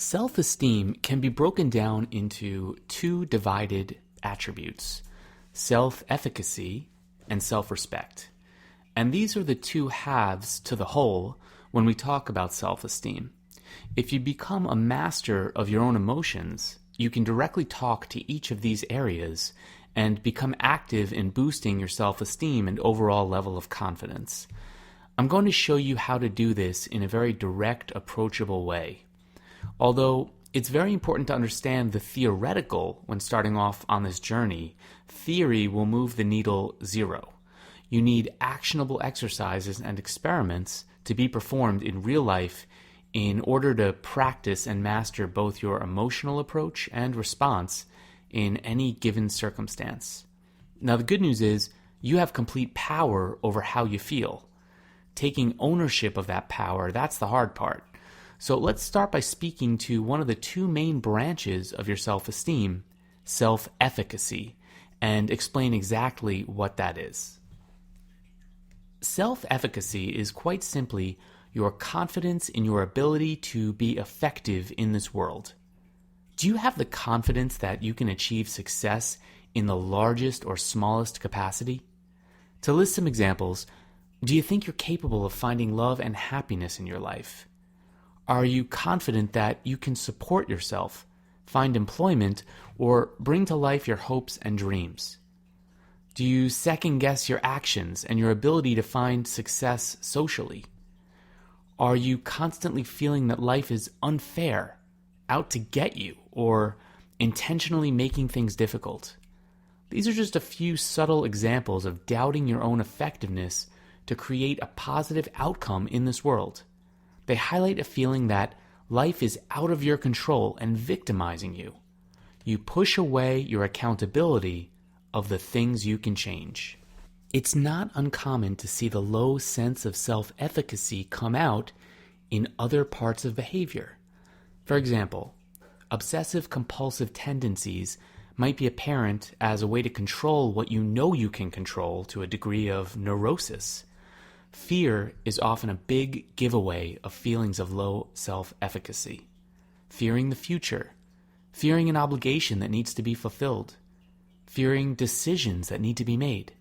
Self-esteem can be broken down into two divided attributes, self-efficacy and self-respect. And these are the two halves to the whole when we talk about self-esteem. If you become a master of your own emotions, you can directly talk to each of these areas and become active in boosting your self-esteem and overall level of confidence. I'm going to show you how to do this in a very direct, approachable way. Although it's very important to understand the theoretical when starting off on this journey, theory will move the needle zero. You need actionable exercises and experiments to be performed in real life in order to practice and master both your emotional approach and response in any given circumstance. Now, the good news is you have complete power over how you feel. Taking ownership of that power, that's the hard part. So let's start by speaking to one of the two main branches of your self-esteem, self-efficacy, and explain exactly what that is. Self-efficacy is quite simply your confidence in your ability to be effective in this world. Do you have the confidence that you can achieve success in the largest or smallest capacity? To list some examples, do you think you're capable of finding love and happiness in your life? Are you confident that you can support yourself, find employment, or bring to life your hopes and dreams? Do you second-guess your actions and your ability to find success socially? Are you constantly feeling that life is unfair, out to get you, or intentionally making things difficult? These are just a few subtle examples of doubting your own effectiveness to create a positive outcome in this world. They highlight a feeling that life is out of your control and victimizing you. You push away your accountability of the things you can change. It's not uncommon to see the low sense of self-efficacy come out in other parts of behavior. For example, obsessive-compulsive tendencies might be apparent as a way to control what you know you can control to a degree of neurosis. Fear is often a big giveaway of feelings of low self-efficacy. Fearing the future, fearing an obligation that needs to be fulfilled, fearing decisions that need to be made.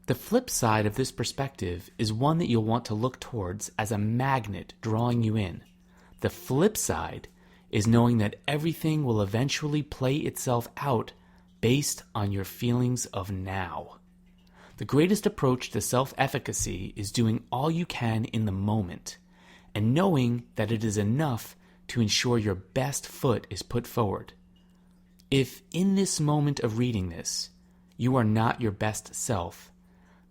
The flip side of this perspective is one that you'll want to look towards as a magnet drawing you in. The flip side is knowing that everything will eventually play itself out based on your feelings of now. The greatest approach to self-efficacy is doing all you can in the moment and knowing that it is enough to ensure your best foot is put forward. If in this moment of reading this, you are not your best self,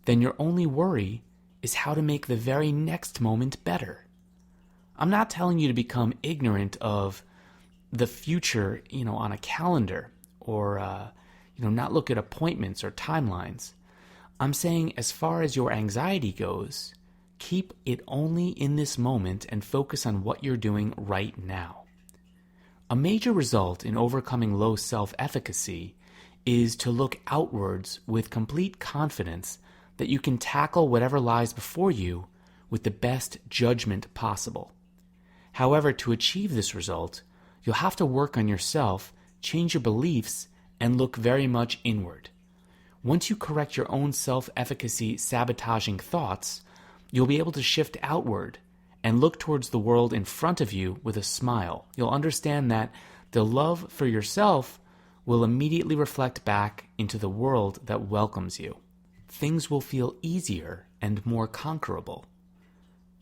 then your only worry is how to make the very next moment better. I'm not telling you to become ignorant of the future, on a calendar or, not look at appointments or timelines. I'm saying as far as your anxiety goes, keep it only in this moment and focus on what you're doing right now. A major result in overcoming low self-efficacy is to look outwards with complete confidence that you can tackle whatever lies before you with the best judgment possible. However, to achieve this result, you'll have to work on yourself, change your beliefs, and look very much inward. Once you correct your own self-efficacy sabotaging thoughts, you'll be able to shift outward and look towards the world in front of you with a smile. You'll understand that the love for yourself will immediately reflect back into the world that welcomes you. Things will feel easier and more conquerable.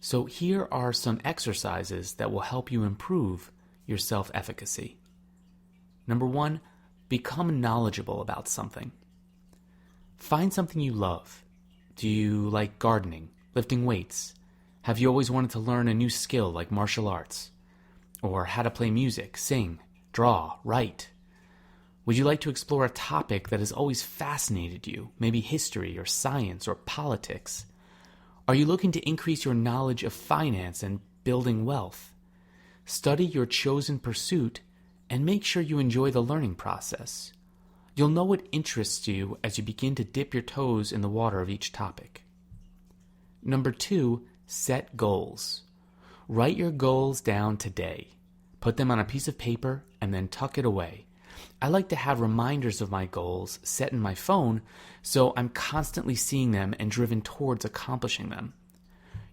So here are some exercises that will help you improve your self-efficacy. Number 1, become knowledgeable about something. Find something you love. Do you like gardening, lifting weights? Have you always wanted to learn a new skill like martial arts? Or how to play music, sing, draw, write? Would you like to explore a topic that has always fascinated you, maybe history or science or politics? Are you looking to increase your knowledge of finance and building wealth? Study your chosen pursuit and make sure you enjoy the learning process. You'll know what interests you as you begin to dip your toes in the water of each topic. Number 2, set goals. Write your goals down today. Put them on a piece of paper and then tuck it away. I like to have reminders of my goals set in my phone so I'm constantly seeing them and driven towards accomplishing them.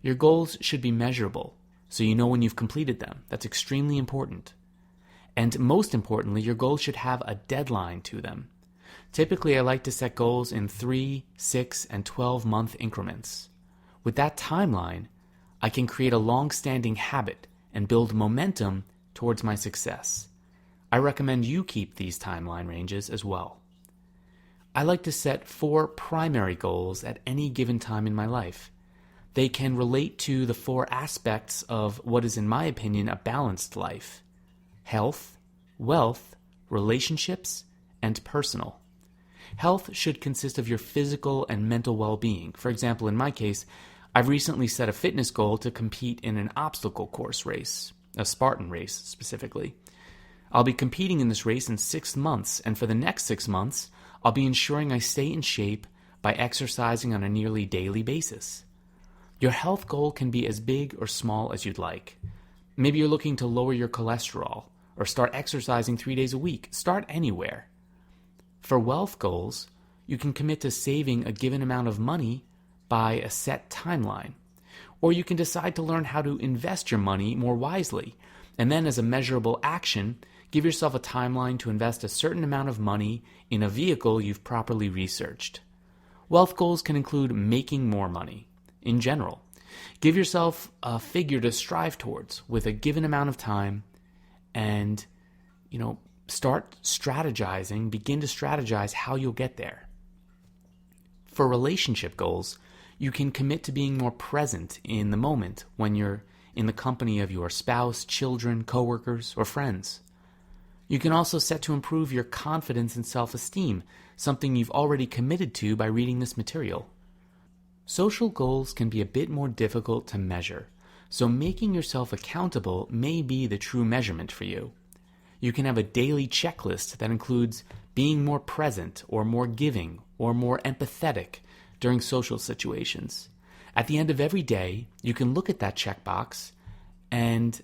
Your goals should be measurable so you know when you've completed them. That's extremely important. And most importantly, your goals should have a deadline to them. Typically, I like to set goals in 3, 6, and 12-month increments. With that timeline, I can create a long-standing habit and build momentum towards my success. I recommend you keep these timeline ranges as well. I like to set 4 primary goals at any given time in my life. They can relate to the 4 aspects of what is, in my opinion, a balanced life: health, wealth, relationships, and personal. Health should consist of your physical and mental well-being. For example, in my case, I've recently set a fitness goal to compete in an obstacle course race, a Spartan race specifically. I'll be competing in this race in 6 months, and for the next 6 months, I'll be ensuring I stay in shape by exercising on a nearly daily basis. Your health goal can be as big or small as you'd like. Maybe you're looking to lower your cholesterol or start exercising 3 days a week. Start anywhere. For wealth goals, you can commit to saving a given amount of money by a set timeline. Or you can decide to learn how to invest your money more wisely, and then as a measurable action, give yourself a timeline to invest a certain amount of money in a vehicle you've properly researched. Wealth goals can include making more money in general. Give yourself a figure to strive towards with a given amount of time and, start strategizing, begin to strategize how you'll get there. For relationship goals, you can commit to being more present in the moment when you're in the company of your spouse, children, coworkers, or friends. You can also set to improve your confidence and self-esteem, something you've already committed to by reading this material. Social goals can be a bit more difficult to measure, so making yourself accountable may be the true measurement for you. You can have a daily checklist that includes being more present or more giving or more empathetic during social situations. At the end of every day, you can look at that checkbox and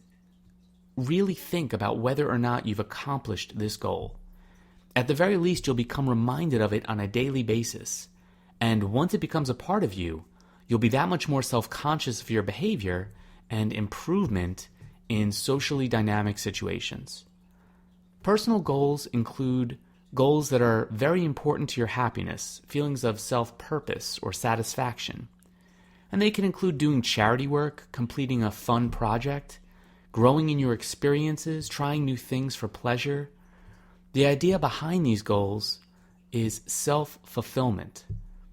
really think about whether or not you've accomplished this goal. At the very least, you'll become reminded of it on a daily basis. And once it becomes a part of you, you'll be that much more self-conscious of your behavior and improvement in socially dynamic situations. Personal goals include goals that are very important to your happiness, feelings of self-purpose or satisfaction. And they can include doing charity work, completing a fun project, growing in your experiences, trying new things for pleasure. The idea behind these goals is self-fulfillment.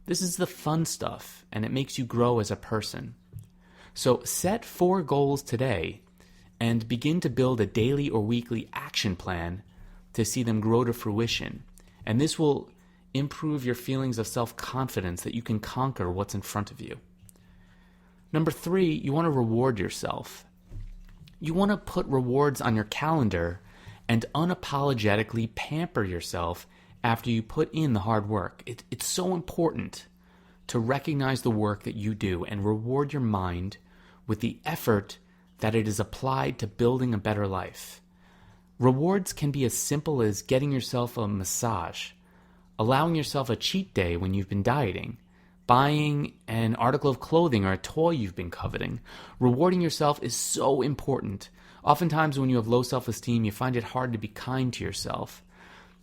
This is the fun stuff, and it makes you grow as a person. So set 4 goals today and begin to build a daily or weekly action plan to see them grow to fruition. And this will improve your feelings of self-confidence that you can conquer what's in front of you. Number 3, you want to reward yourself. You want to put rewards on your calendar and unapologetically pamper yourself after you put in the hard work. It's so important to recognize the work that you do and reward your mind with the effort that it is applied to building a better life. Rewards can be as simple as getting yourself a massage, allowing yourself a cheat day when you've been dieting, buying an article of clothing or a toy you've been coveting. Rewarding yourself is so important. Oftentimes when you have low self-esteem, you find it hard to be kind to yourself.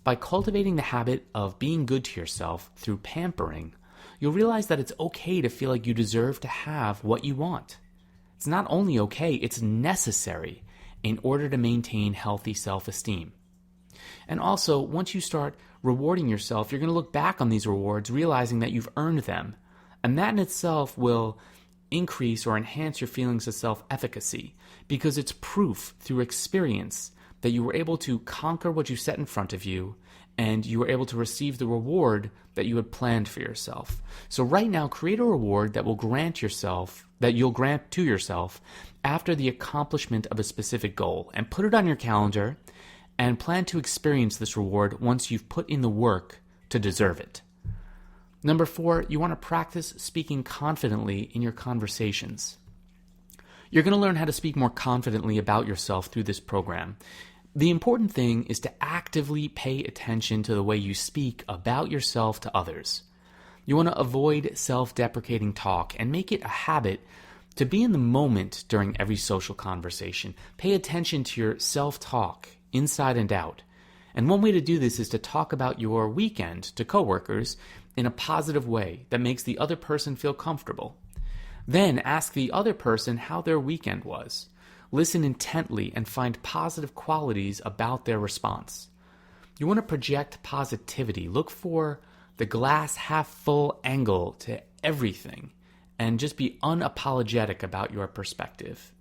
By cultivating the habit of being good to yourself through pampering, you'll realize that it's okay to feel like you deserve to have what you want. It's not only okay, it's necessary in order to maintain healthy self-esteem. And also, once you start rewarding yourself, you're going to look back on these rewards realizing that you've earned them. And that in itself will increase or enhance your feelings of self-efficacy because it's proof through experience that you were able to conquer what you set in front of you and you were able to receive the reward that you had planned for yourself. So right now, create a reward that you'll grant to yourself after the accomplishment of a specific goal and put it on your calendar and plan to experience this reward once you've put in the work to deserve it. Number 4, you want to practice speaking confidently in your conversations. You're going to learn how to speak more confidently about yourself through this program. The important thing is to actively pay attention to the way you speak about yourself to others. You want to avoid self-deprecating talk and make it a habit to be in the moment during every social conversation. Pay attention to your self-talk, inside and out. And one way to do this is to talk about your weekend to coworkers in a positive way that makes the other person feel comfortable. Then ask the other person how their weekend was. Listen intently and find positive qualities about their response. You want to project positivity. Look for the glass half full angle to everything and just be unapologetic about your perspective.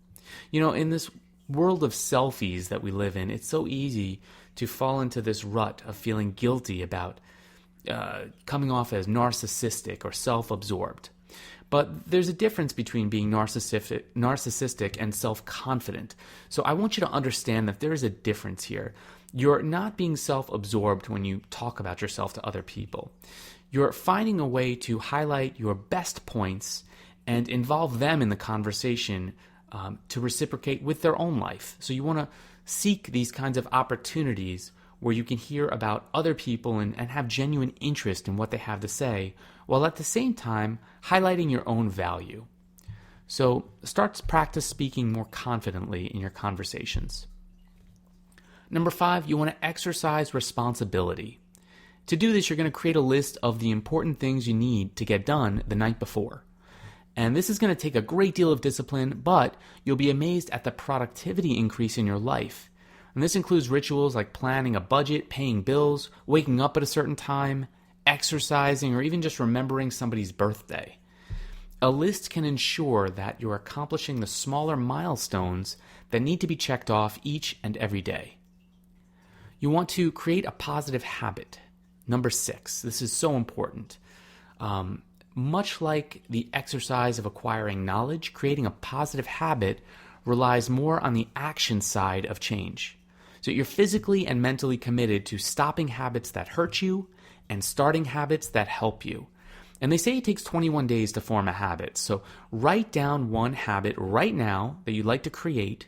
In this world of selfies that we live in, it's so easy to fall into this rut of feeling guilty about coming off as narcissistic or self-absorbed. But there's a difference between being narcissistic and self-confident. So I want you to understand that there is a difference here. You're not being self-absorbed when you talk about yourself to other people. You're finding a way to highlight your best points and involve them in the conversation to reciprocate with their own life. So you want to seek these kinds of opportunities where you can hear about other people and have genuine interest in what they have to say, while at the same time highlighting your own value. So start to practice speaking more confidently in your conversations. Number 5, you want to exercise responsibility. To do this, you're going to create a list of the important things you need to get done the night before. And this is going to take a great deal of discipline, but you'll be amazed at the productivity increase in your life. And this includes rituals like planning a budget, paying bills, waking up at a certain time, exercising, or even just remembering somebody's birthday. A list can ensure that you're accomplishing the smaller milestones that need to be checked off each and every day. You want to create a positive habit. Number 6, this is so important. Much like the exercise of acquiring knowledge, creating a positive habit relies more on the action side of change. So you're physically and mentally committed to stopping habits that hurt you and starting habits that help you. And they say it takes 21 days to form a habit. So write down one habit right now that you'd like to create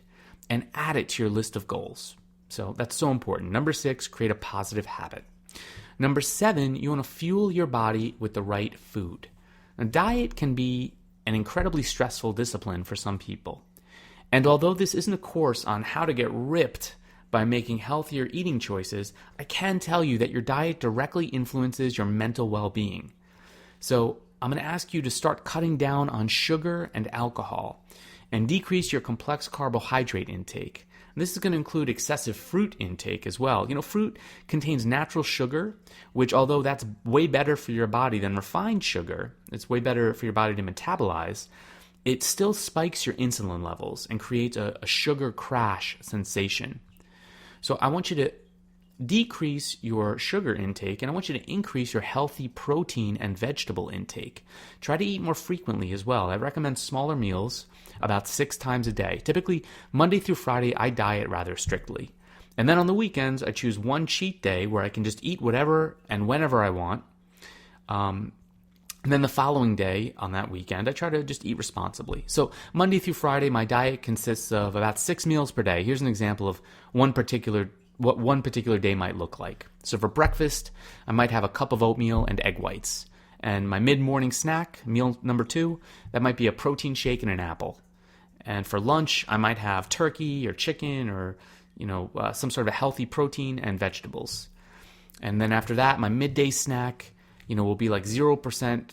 and add it to your list of goals. So that's so important. Number 6, create a positive habit. Number 7, you want to fuel your body with the right food. A diet can be an incredibly stressful discipline for some people. And although this isn't a course on how to get ripped by making healthier eating choices, I can tell you that your diet directly influences your mental well-being. So I'm going to ask you to start cutting down on sugar and alcohol and decrease your complex carbohydrate intake. And this is going to include excessive fruit intake as well. Fruit contains natural sugar, which although that's way better for your body than refined sugar, it's way better for your body to metabolize, it still spikes your insulin levels and creates a sugar crash sensation. So I want you to decrease your sugar intake, and I want you to increase your healthy protein and vegetable intake. Try to eat more frequently as well. I recommend smaller meals about 6 times a day. Typically, Monday through Friday, I diet rather strictly. And then on the weekends, I choose one cheat day where I can just eat whatever and whenever I want. And then the following day on that weekend, I try to just eat responsibly. So Monday through Friday, my diet consists of about 6 meals per day. Here's an example of what one particular day might look like. So for breakfast, I might have a cup of oatmeal and egg whites. And my mid-morning snack, meal number 2, that might be a protein shake and an apple. And for lunch, I might have turkey or chicken or some sort of a healthy protein and vegetables. And then after that, my midday snack, will be like 0%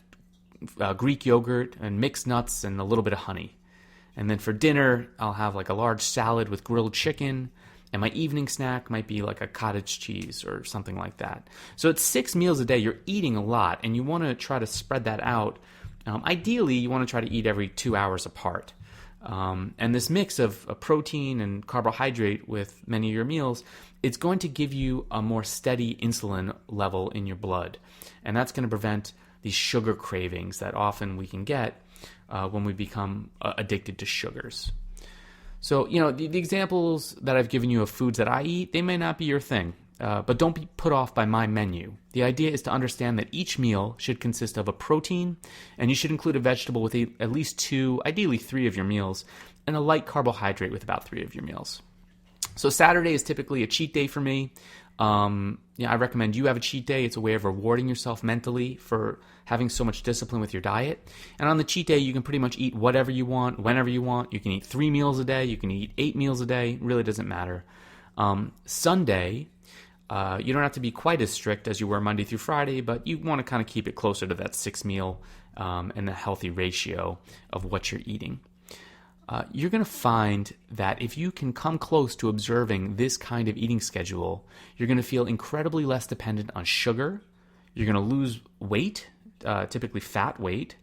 Greek yogurt and mixed nuts and a little bit of honey. And then for dinner, I'll have like a large salad with grilled chicken. And my evening snack might be like a cottage cheese or something like that. So it's 6 meals a day. You're eating a lot, and you want to try to spread that out. Ideally, you want to try to eat every 2 hours apart. And this mix of a protein and carbohydrate with many of your meals, it's going to give you a more steady insulin level in your blood. And that's going to prevent these sugar cravings that often we can get when we become addicted to sugars. So, the examples that I've given you of foods that I eat, they may not be your thing, but don't be put off by my menu. The idea is to understand that each meal should consist of a protein, and you should include a vegetable with at least 2, ideally 3 of your meals, and a light carbohydrate with about 3 of your meals. So Saturday is typically a cheat day for me. I recommend you have a cheat day. It's a way of rewarding yourself mentally for having so much discipline with your diet. And on the cheat day, you can pretty much eat whatever you want, whenever you want. You can eat 3 meals a day. You can eat 8 meals a day. It really doesn't matter. Sunday, you don't have to be quite as strict as you were Monday through Friday, but you want to kind of keep it closer to that 6 meal and the healthy ratio of what you're eating. You're going to find that if you can come close to observing this kind of eating schedule, you're going to feel incredibly less dependent on sugar. You're going to lose weight, typically fat weight,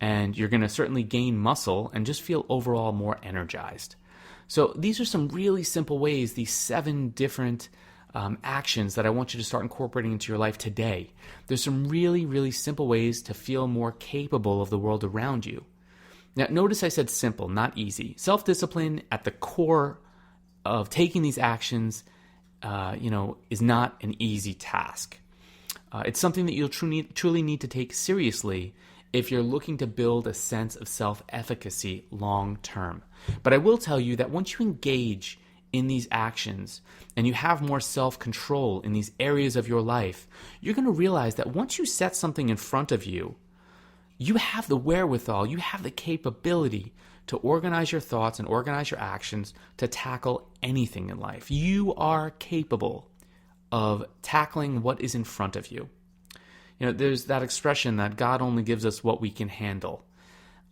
and you're going to certainly gain muscle and just feel overall more energized. So these are some really simple ways, these 7 different actions that I want you to start incorporating into your life today. There's some really, really simple ways to feel more capable of the world around you. Now, notice I said simple, not easy. Self-discipline at the core of taking these actions, is not an easy task. It's something that you'll truly need to take seriously if you're looking to build a sense of self-efficacy long term. But I will tell you that once you engage in these actions and you have more self-control in these areas of your life, you're going to realize that once you set something in front of you, you have the wherewithal, you have the capability to organize your thoughts and organize your actions to tackle anything in life. You are capable of tackling what is in front of you. There's that expression that God only gives us what we can handle.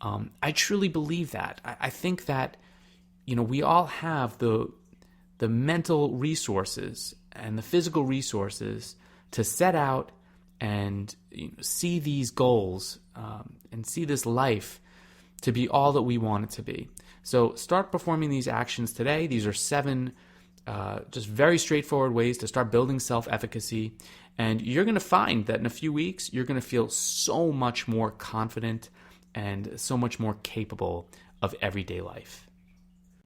I truly believe that. I think that, we all have the mental resources and the physical resources to set out and see these goals and see this life to be all that we want it to be. So start performing these actions today. These are 7 just very straightforward ways to start building self-efficacy. And you're going to find that in a few weeks, you're going to feel so much more confident and so much more capable of everyday life.